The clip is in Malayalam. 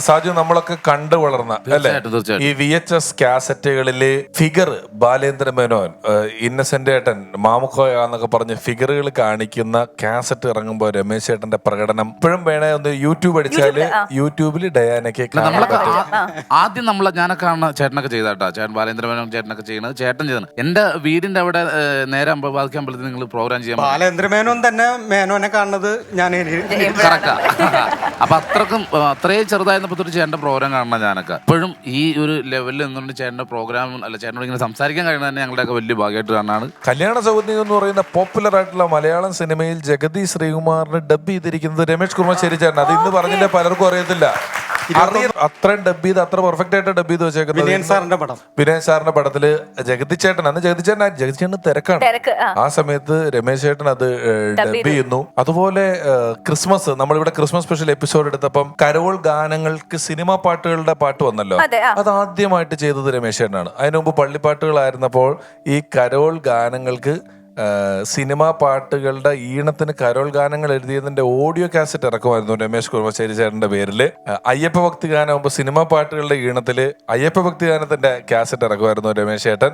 സാജു നമ്മളൊക്കെ കണ്ടു വളർന്ന അല്ലെ ഈ VHS കാസറ്റുകളില് ഫിഗർ ബാലേന്ദ്ര മേനോൻ, ഇന്നസെന്റ് ഏട്ടൻ, മാമുക്കോയ എന്നൊക്കെ പറഞ്ഞ് ഫിഗറുകൾ കാണിക്കുന്ന കാസറ്റ് ഇറങ്ങുമ്പോ രമേശ് ഏട്ടന്റെ പ്രകടനം ഇപ്പോഴും വേണേ ഒന്ന് യൂട്യൂബ് അടിച്ചാല് യൂട്യൂബില് ഡയാനൊക്കെ ആദ്യം ഞാനൊക്കെ കാണുന്ന ചേട്ടനൊക്കെ ചെയ്താട്ടാ. ചേട്ടൻ ബാലേന്ദ്ര മേനോൻ ചേട്ടനൊക്കെ ചെയ്യുന്നത് ചേട്ടൻ ചെയ്തത്. എന്റെ വീടിന്റെ അവിടെ നേരെ അമ്പലത്തിൽ നിങ്ങൾ പ്രോഗ്രാം ചെയ്യാൻ ബാലേന്ദ്ര മേനോൻ തന്നെ മേനോനെ കാണുന്നത് ഞാൻ കറക്റ്റാ. അപ്പൊ അത്രയും ചെറുതായിരുന്നപ്പോ തൊട്ട് ചേട്ടന്റെ പ്രോഗ്രാം കാണണം ഞാനൊക്കെ. ഇപ്പോഴും ഈ ഒരു ലെവലിൽ നിന്നുകൊണ്ട് ചേട്ടന്റെ പ്രോഗ്രാം അല്ല ചേട്ടനോട് ഇങ്ങനെ സംസാരിക്കാൻ കഴിയുന്നത് തന്നെ ഞങ്ങളുടെയൊക്കെ വലിയ ഭാഗ്യമായിട്ട് കാണാണ്. കല്യാണ സൗന്ദര്യം എന്ന് പറയുന്ന പോപ്പുലർ ആയിട്ടുള്ള മലയാളം സിനിമയിൽ ജഗതി ശ്രീകുമാറിന് ഡബ് ചെയ്തിരിക്കുന്നത് രമേഷ് കുമാശ്ശേരി ചേട്ടൻ. അത് ഇന്ന് പറഞ്ഞില്ല, പലർക്കും അറിയത്തില്ല. അത്രയും ഡബ് ചെയ്ത് അത്ര പെർഫെക്റ്റ് ആയിട്ട് ഡബ് ചെയ്ത് വെച്ചേക്കുന്നത് വിനയൻ സാറിന്റെ പടത്തില് ജഗതി ചേട്ടൻ. അന്ന് ജഗതി ചേട്ടൻ തിരക്കാണ്. ആ സമയത്ത് രമേശ് ചേട്ടൻ അത് ഡബ് ചെയ്യുന്നു. അതുപോലെ ക്രിസ്മസ്, നമ്മളിവിടെ ക്രിസ്മസ് സ്പെഷ്യൽ എപ്പിസോഡ് എടുത്തപ്പം കരോൾ ഗാനങ്ങൾക്ക് സിനിമാ പാട്ടുകളുടെ പാട്ട് വന്നല്ലോ. അത് ആദ്യമായിട്ട് ചെയ്തത് രമേശ് ചേട്ടനാണ്. അതിനു മുമ്പ് പള്ളിപ്പാട്ടുകളായിരുന്നപ്പോൾ ഈ കരോൾ ഗാനങ്ങൾക്ക് സിനിമാ പാട്ടുകളുടെ ഈണത്തിന് കരോൾ ഗാനങ്ങൾ എഴുതിയതിന്റെ ഓഡിയോ കാസറ്റ് ഇറക്കുമായിരുന്നു രമേശ് കുമാശ്ശേരി ചേട്ടന്റെ പേരില്. അയ്യപ്പ ഭക്തി ഗാനമാകുമ്പോൾ സിനിമാ പാട്ടുകളുടെ ഈണത്തില് അയ്യപ്പ ഭക്തി ഗാനത്തിന്റെ കാസറ്റ് ഇറക്കുമായിരുന്നു രമേശ് ചേട്ടൻ.